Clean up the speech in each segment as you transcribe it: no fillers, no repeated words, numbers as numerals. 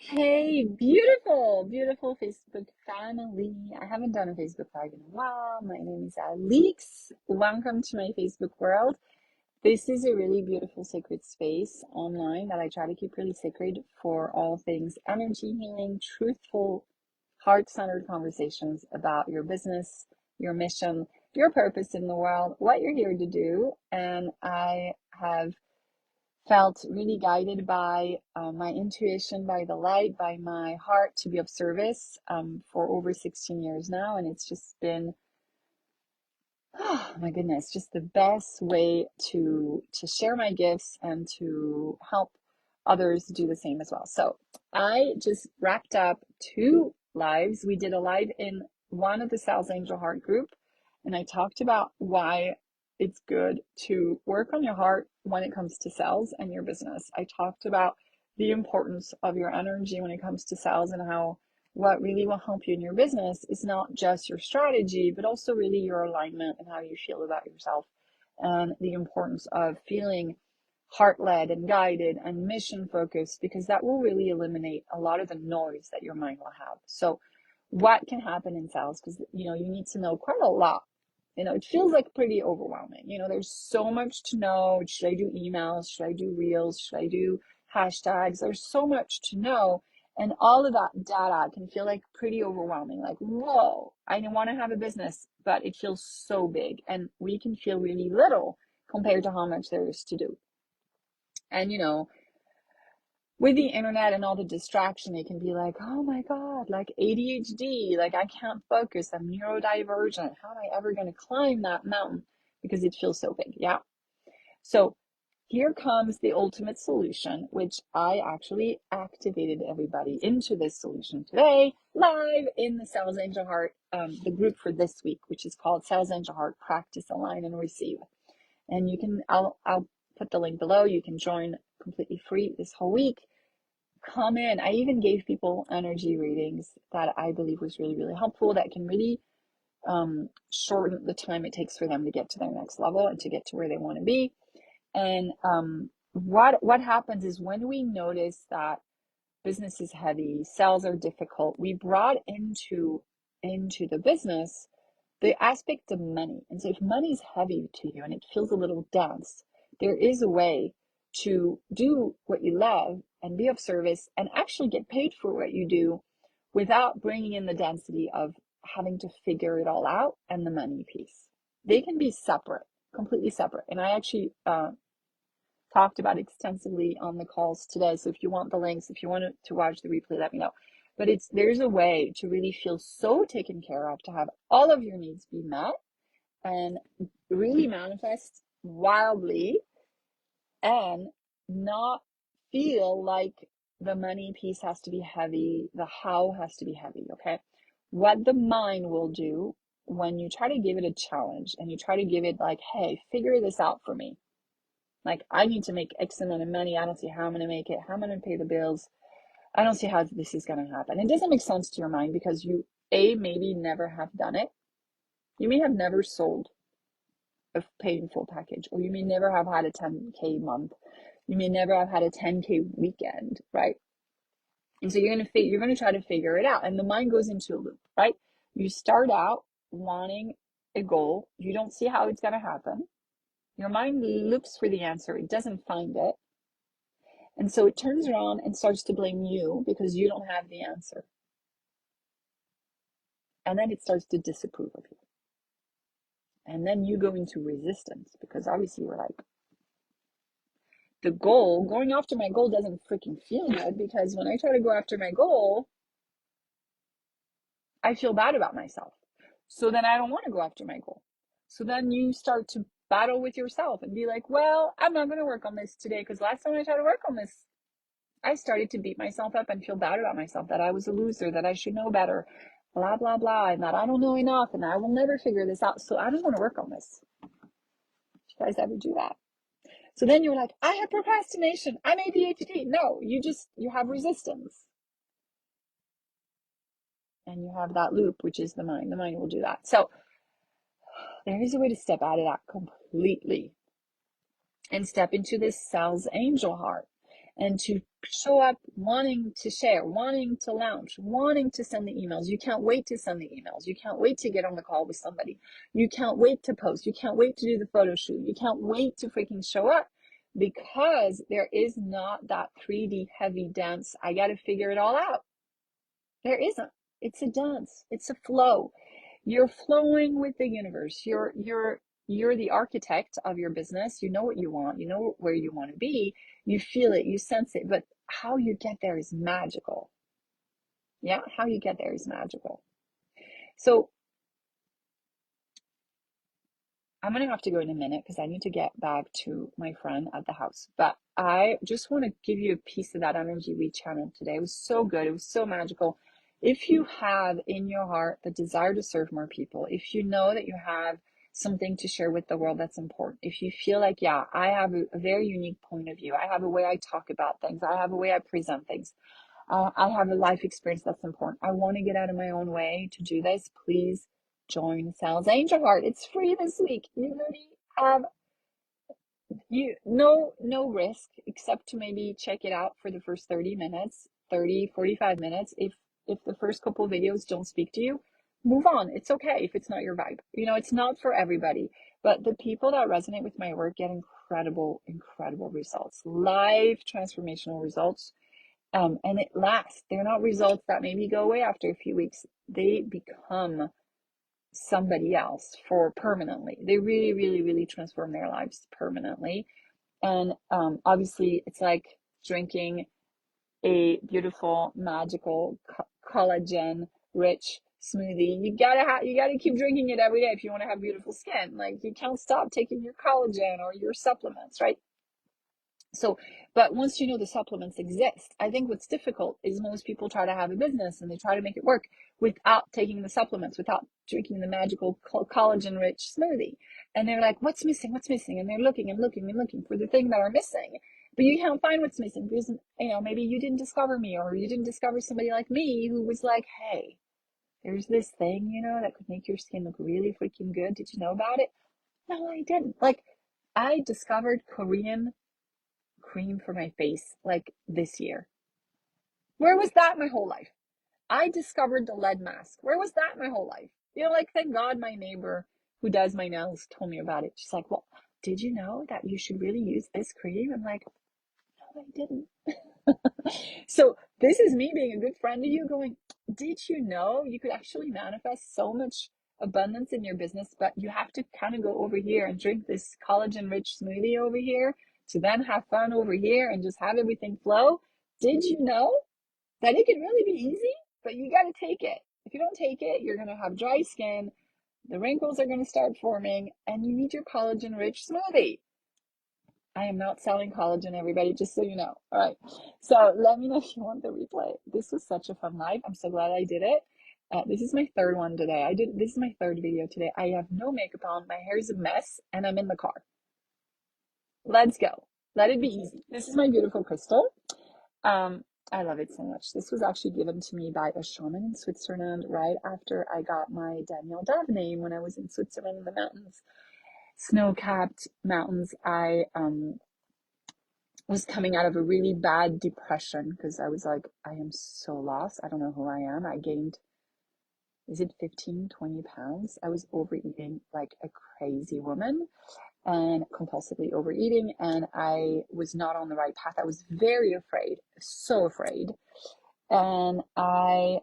Hey, beautiful, beautiful Facebook family. I haven't done a Facebook Live in a while. My name is Alix. Welcome to my Facebook world. This is a really beautiful sacred space online that I try to keep really sacred for all things energy healing, truthful, heart-centered conversations about your business, your mission, your purpose in the world, what you're here to do. And I have felt really guided by my intuition, by the light, by my heart to be of service for over 16 years now. And it's just been, oh my goodness, just the best way to share my gifts and to help others do the same as well. So I just wrapped up two lives. We did a live in one of the Sales Angel Heart group, and I talked about why it's good to work on your heart when it comes to sales and your business. I talked about the importance of your energy when it comes to sales and how what really will help you in your business is not just your strategy, but also really your alignment and how you feel about yourself, and the importance of feeling heart-led and guided and mission focused, because that will really eliminate a lot of the noise that your mind will have. So what can happen in sales? Because you need to know quite a lot. It feels like pretty overwhelming. There's so much to know. Should I do emails? Should I do reels? Should I do hashtags? There's so much to know. And all of that data can feel like pretty overwhelming. Like, whoa, I want to have a business, but it feels so big. And we can feel really little compared to how much there is to do. And, with the internet and all the distraction, it can be like, oh my God, like ADHD, like I can't focus, I'm neurodivergent. How am I ever going to climb that mountain? Because it feels so big. Yeah. So here comes the ultimate solution, which I actually activated everybody into this solution today, live in the Sales Angel Heart, the group for this week, which is called Sales Angel Heart Practice, Align, and Receive. And I'll put the link below. You can join completely free this whole week. Come in. I even gave people energy readings that I believe was really, really helpful, that can really shorten the time it takes for them to get to their next level and to get to where they want to be. And what happens is when we notice that business is heavy, sales are difficult, we brought into the business the aspect of money. And so if money is heavy to you and it feels a little dense, there is a way to do what you love and be of service and actually get paid for what you do without bringing in the density of having to figure it all out and the money piece. They can be separate, completely separate. And I actually talked about extensively on the calls today. So if you want the links, if you want to watch the replay, let me know. But there's a way to really feel so taken care of, to have all of your needs be met and really manifest wildly and not feel like the money piece has to be heavy, the how has to be heavy, okay? What the mind will do when you try to give it a challenge and you try to give it like, hey, figure this out for me. Like, I need to make X amount of money. I don't see how I'm going to make it, how I'm going to pay the bills. I don't see how this is going to happen. It doesn't make sense to your mind because you, maybe never have done it. You may have never sold a paid in full package, or you may never have had a 10K month. You may never have had a 10K weekend, right? And so you're going to try to figure it out. And the mind goes into a loop, right? You start out wanting a goal. You don't see how it's going to happen. Your mind looks for the answer. It doesn't find it. And so it turns around and starts to blame you because you don't have the answer. And then it starts to disapprove of you. And then you go into resistance because obviously you're like, going after my goal doesn't freaking feel good, because when I try to go after my goal, I feel bad about myself. So then I don't want to go after my goal. So then you start to battle with yourself and be like, well, I'm not going to work on this today because last time I tried to work on this, I started to beat myself up and feel bad about myself, that I was a loser, that I should know better, blah, blah, blah, and that I don't know enough and I will never figure this out. So I don't want to work on this. Do you guys ever do that? So then you're like, I have procrastination, I'm ADHD. No, you have resistance. And you have that loop, which is the mind. The mind will do that. So there is a way to step out of that completely and step into this sales angel heart. and to show up wanting to share, wanting to launch, wanting to send the emails. You can't wait to send the emails. You can't wait to get on the call with somebody. You can't wait to post. You can't wait to do the photo shoot. You can't wait to freaking show up, because there is not that 3D heavy dance. I got to figure it all out. There isn't. It's a dance. It's a flow. You're flowing with the universe. You're the architect of your business. You know what you want. You know where you want to be. You feel it. You sense it. But how you get there is magical. Yeah, how you get there is magical. So I'm going to have to go in a minute because I need to get back to my friend at the house. But I just want to give you a piece of that energy we channeled today. It was so good. It was so magical. If you have in your heart the desire to serve more people, if you know that you have something to share with the world that's important, if you feel like, yeah, I have a very unique point of view, I have a way I talk about things, I have a way I present things, I have a life experience that's important, I want to get out of my own way to do this, please join Sal's Angel Heart. It's free this week. You already have no risk except to maybe check it out for the first 30 minutes, 45 minutes. If the first couple of videos don't speak to you, move on. It's okay if it's not your vibe. It's not for everybody. But the people that resonate with my work get incredible results, life transformational results. And it lasts. They're not results that maybe go away after a few weeks. They become somebody else for permanently. They really, really, really transform their lives permanently. And obviously, it's like drinking a beautiful, magical, collagen-rich smoothie. You gotta keep drinking it every day if you want to have beautiful skin. Like, you can't stop taking your collagen or your supplements, right? So, but once you know the supplements exist, I think what's difficult is most people try to have a business and they try to make it work without taking the supplements, without drinking the magical collagen rich smoothie. And they're like, what's missing? What's missing? And they're looking and looking and looking for the thing that are missing. But you can't find what's missing because, maybe you didn't discover me, or you didn't discover somebody like me who was like, hey, there's this thing, that could make your skin look really freaking good. Did you know about it? No, I didn't. Like, I discovered Korean cream for my face like this year. Where was that my whole life? I discovered the lead mask. Where was that my whole life? Thank God my neighbor who does my nails told me about it. She's like, well, did you know that you should really use this cream? I'm like, no, I didn't. So this is me being a good friend to you going, did you know you could actually manifest so much abundance in your business, but you have to kind of go over here and drink this collagen rich smoothie over here to then have fun over here and just have everything flow? Did you know that it can really be easy? But you got to take it. If you don't take it, you're going to have dry skin, the wrinkles are going to start forming, and you need your collagen rich smoothie. I am not selling collagen, everybody, just so you know. All right. So let me know if you want the replay. This was such a fun live. I'm so glad I did it. This is my third one today. This is my third video today. I have no makeup on. My hair is a mess and I'm in the car. Let's go. Let it be easy. This is my beautiful crystal. I love it so much. This was actually given to me by a shaman in Switzerland right after I got my Danielle Dove name when I was in Switzerland in the mountains. Snow-capped mountains. I was coming out of a really bad depression because I was like, I am so lost. I don't know who I am. I gained, is it 15, 20 pounds? I was overeating like a crazy woman and compulsively overeating, and I was not on the right path. I was very afraid, so afraid. And I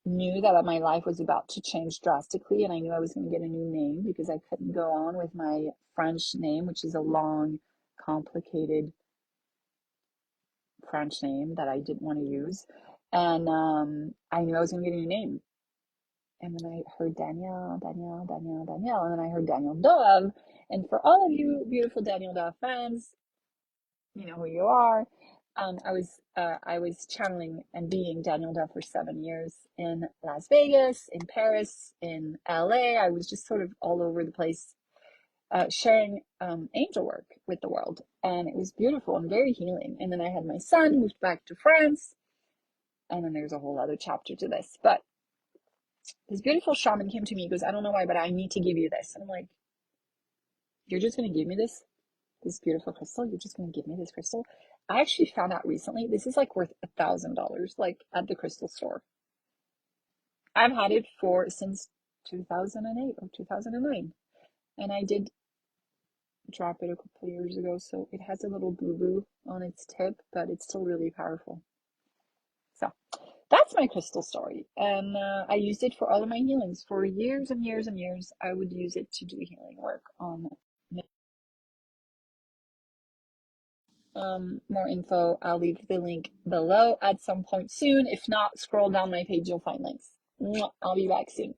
knew that my life was about to change drastically, and I knew I was going to get a new name because I couldn't go on with my French name, which is a long, complicated French name that I didn't want to use. And I knew I was going to get a new name. And then I heard Danielle, and then I heard Danielle Dove. And for all of you beautiful Danielle Dove fans, you know who you are. I was channeling and being Danielle Dove for 7 years in Las Vegas, in Paris, in LA. I was just sort of all over the place, sharing angel work with the world, and it was beautiful and very healing. And then I had my son, moved back to France, and then there's a whole other chapter to this. But this beautiful shaman came to me. He goes, I don't know why, but I need to give you this. And I'm like, you're just going to give me this beautiful crystal? You're just going to give me this crystal? I actually found out recently this is like worth $1,000, like at the crystal store. I've had it for since 2008 or 2009, and I did drop it a couple years ago, so it has a little boo-boo on its tip, but it's still really powerful. So that's my crystal story, and I used it for all of my healings for years and years and years. I would use it to do healing work on more info. I'll leave the link below at some point soon. If not, scroll down my page, you'll find links. I'll be back soon.